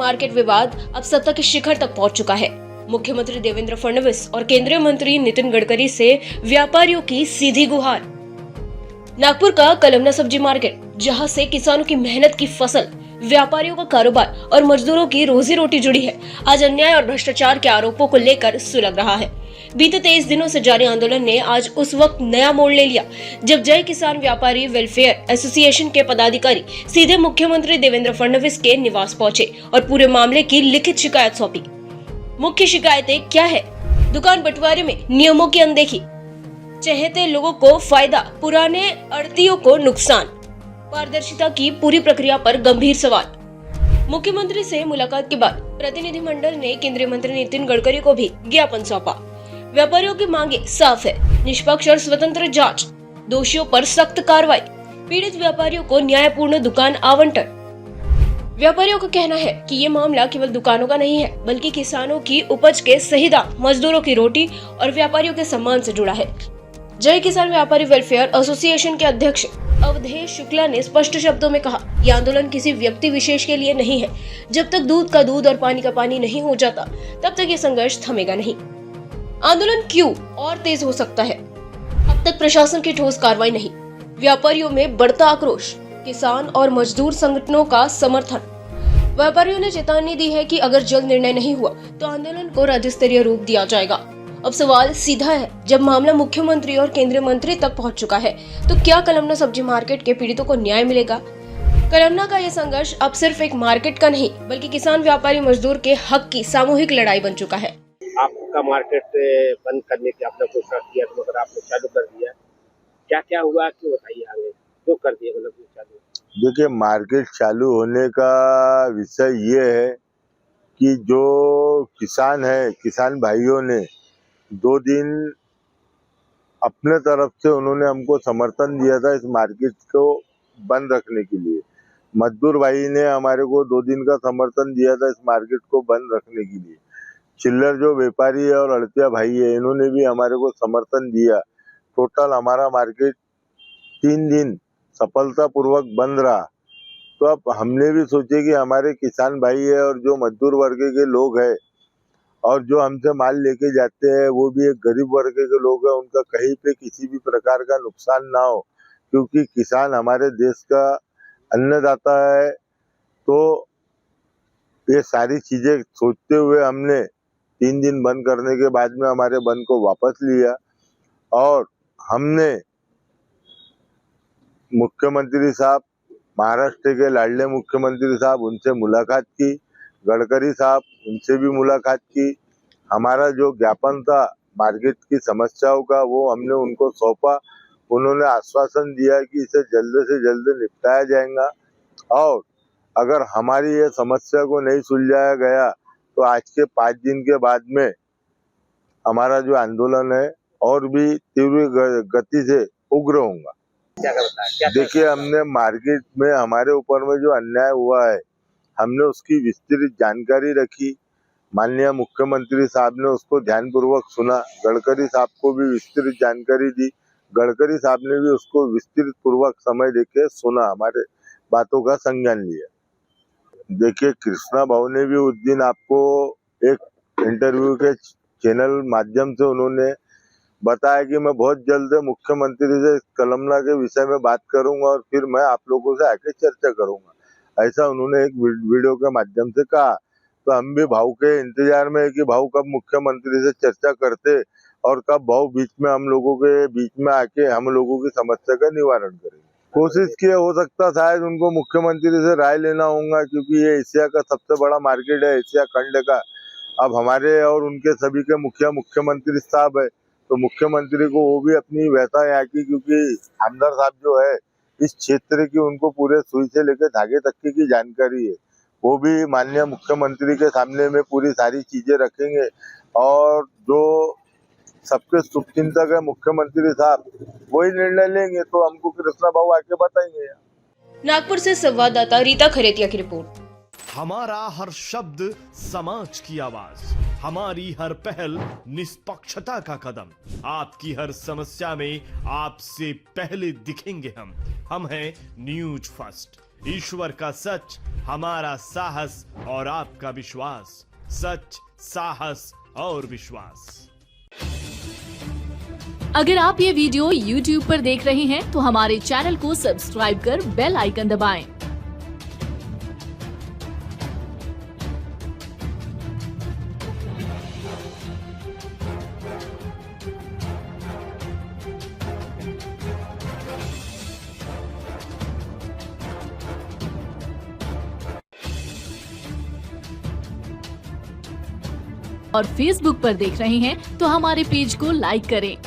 Market विवाद अब सत्ता के शिखर तक पहुंच चुका है। मुख्यमंत्री देवेंद्र फडणवीस और केंद्रीय मंत्री नितिन गडकरी से व्यापारियों की सीधी गुहार। नागपुर का कलमना सब्जी मार्केट, जहां से किसानों की मेहनत की फसल, व्यापारियों का कारोबार और मजदूरों की रोजी रोटी जुड़ी है, आज अन्याय और भ्रष्टाचार के आरोपों को लेकर सुलग रहा है। बीते 23 दिनों से जारी आंदोलन ने आज उस वक्त नया मोड़ ले लिया जब जय किसान व्यापारी वेलफेयर एसोसिएशन के पदाधिकारी सीधे मुख्यमंत्री देवेंद्र फडणवीस के निवास पहुंचे और पूरे मामले की लिखित शिकायत सौंपी। मुख्य शिकायतें क्या है? दुकान बंटवारे में नियमों की अनदेखी, चहेते लोगों को फायदा, पुराने आढ़तियों को नुकसान, पारदर्शिता की पूरी प्रक्रिया पर गंभीर सवाल। मुख्यमंत्री से मुलाकात के बाद प्रतिनिधिमंडल ने केंद्रीय मंत्री नितिन गडकरी को भी ज्ञापन सौंपा। व्यापारियों की मांगे साफ है, निष्पक्ष और स्वतंत्र जांच, दोषियों पर सख्त कार्रवाई, पीड़ित व्यापारियों को न्यायपूर्ण दुकान आवंटन। व्यापारियों का कहना है कि ये मामला केवल दुकानों का नहीं है, बल्कि किसानों की उपज के सही दाम, मजदूरों की रोटी और व्यापारियों के सम्मान से जुड़ा है। जय किसान व्यापारी वेलफेयर एसोसिएशन के अध्यक्ष अवधेश शुक्ला ने स्पष्ट शब्दों में कहा, यह आंदोलन किसी व्यक्ति विशेष के लिए नहीं है। जब तक दूध का दूध और पानी का पानी नहीं हो जाता, तब तक ये संघर्ष थमेगा नहीं। आंदोलन क्यों और तेज हो सकता है? अब तक प्रशासन की ठोस कार्रवाई नहीं, व्यापारियों में बढ़ता आक्रोश, किसान और मजदूर संगठनों का समर्थन। व्यापारियों ने चेतावनी दी है कि अगर जल्द निर्णय नहीं हुआ तो आंदोलन को राज्य स्तरीय रूप दिया जाएगा। अब सवाल सीधा है, जब मामला मुख्यमंत्री और केंद्रीय मंत्री तक पहुंच चुका है, तो क्या कलमना सब्जी मार्केट के पीड़ितों को न्याय मिलेगा? कलमना का यह संघर्ष अब सिर्फ एक मार्केट का नहीं, बल्कि किसान, व्यापारी, मजदूर के हक की सामूहिक लड़ाई बन चुका है। आपका मार्केट बंद करने की आपने घोषणा किया, तो मगर आपने चालू कर दिया, क्या क्या हुआ क्यों बताइए आगे, क्यों कर दिया मतलब चालू? देखिए, मार्केट चालू होने का विषय ये है कि जो किसान है, किसान भाइयों ने 2 दिन अपने तरफ से उन्होंने हमको समर्थन दिया था इस मार्केट को बंद रखने के लिए। मजदूर भाई ने हमारे को 2 दिन का समर्थन दिया था इस मार्केट को बंद रखने के लिए। चिल्लर जो व्यापारी है और अड़तिया भाई है, इन्होंने भी हमारे को समर्थन दिया। टोटल हमारा मार्केट 3 दिन सफलतापूर्वक बंद रहा। तो अब हमने भी सोचे कि हमारे किसान भाई है और जो मजदूर वर्ग के लोग हैं और जो हमसे माल लेके जाते हैं, वो भी एक गरीब वर्ग के लोग हैं, उनका कहीं पे किसी भी प्रकार का नुकसान ना हो, क्योंकि किसान हमारे देश का अन्नदाता है। तो ये सारी चीजें सोचते हुए हमने 3 दिन बंद करने के बाद में हमारे बंद को वापस लिया और हमने मुख्यमंत्री साहब, महाराष्ट्र के लाडले मुख्यमंत्री साहब, उनसे मुलाकात की। गडकरी साहब, उनसे भी मुलाकात की। हमारा जो ज्ञापन था मार्केट की समस्याओं का, वो हमने उनको सौंपा। उन्होंने आश्वासन दिया कि इसे जल्द से जल्द निपटाया जाएगा और अगर हमारी ये समस्या को नहीं सुलझाया गया तो आज के 5 दिन के बाद में हमारा जो आंदोलन है और भी तीव्र गति से उग्र होगा। क्या करता है? क्या देखिए, हमने मार्केट में हमारे ऊपर में जो अन्याय हुआ है, हमने उसकी विस्तृत जानकारी रखी। माननीय मुख्यमंत्री साहब ने उसको ध्यानपूर्वक सुना। गडकरी साहब को भी विस्तृत जानकारी दी। गडकरी साहब ने भी उसको विस्तृत पूर्वक समय देके सुना, हमारे बातों का संज्ञान लिया। देखिए, कृष्णा भाऊ ने भी उस दिन आपको एक इंटरव्यू के चैनल माध्यम से उन्होंने बताया कि मैं बहुत जल्द मुख्यमंत्री से कलमना के विषय में बात करूंगा और फिर मैं आप लोगों से आके चर्चा करूंगा, ऐसा उन्होंने एक वीडियो के माध्यम से कहा। तो हम भी भाऊ के इंतजार में है कि भाऊ कब मुख्यमंत्री से चर्चा करते और कब भाऊ बीच में हम लोगों के बीच में आके हम लोगों की समस्या का निवारण करेंगे। कोशिश किए, हो सकता शायद उनको मुख्यमंत्री से राय लेना होगा, क्योंकि ये एशिया का सबसे बड़ा मार्केट है, एशिया खंड का। अब हमारे और उनके सभी के मुखिया मुख्यमंत्री साहब है, तो मुख्यमंत्री को वो भी अपनी व्यथा यहाँ की, क्योंकि आमदार साहब जो है इस क्षेत्र की, उनको पूरे सुई से लेकर धागे तक की जानकारी है। वो भी माननीय मुख्यमंत्री के सामने में पूरी सारी चीजें रखेंगे और जो सबके शुभचिंतक है मुख्यमंत्री साहब, वही निर्णय लेंगे। तो हमको कृष्णा भाऊ आके बताएंगे। नागपुर से संवाददाता रीता खरेतिया की रिपोर्ट। हमारा हर शब्द समाज की आवाज, हमारी हर पहल निष्पक्षता का कदम, आपकी हर समस्या में आपसे पहले दिखेंगे हम हैं न्यूज फर्स्ट। ईश्वर का सच हमारा साहस और आपका विश्वास, सच, साहस और विश्वास। अगर आप ये वीडियो YouTube पर देख रहे हैं तो हमारे चैनल को सब्सक्राइब कर बेल आइकन दबाएं। और Facebook पर देख रहे हैं तो हमारे पेज को लाइक करें।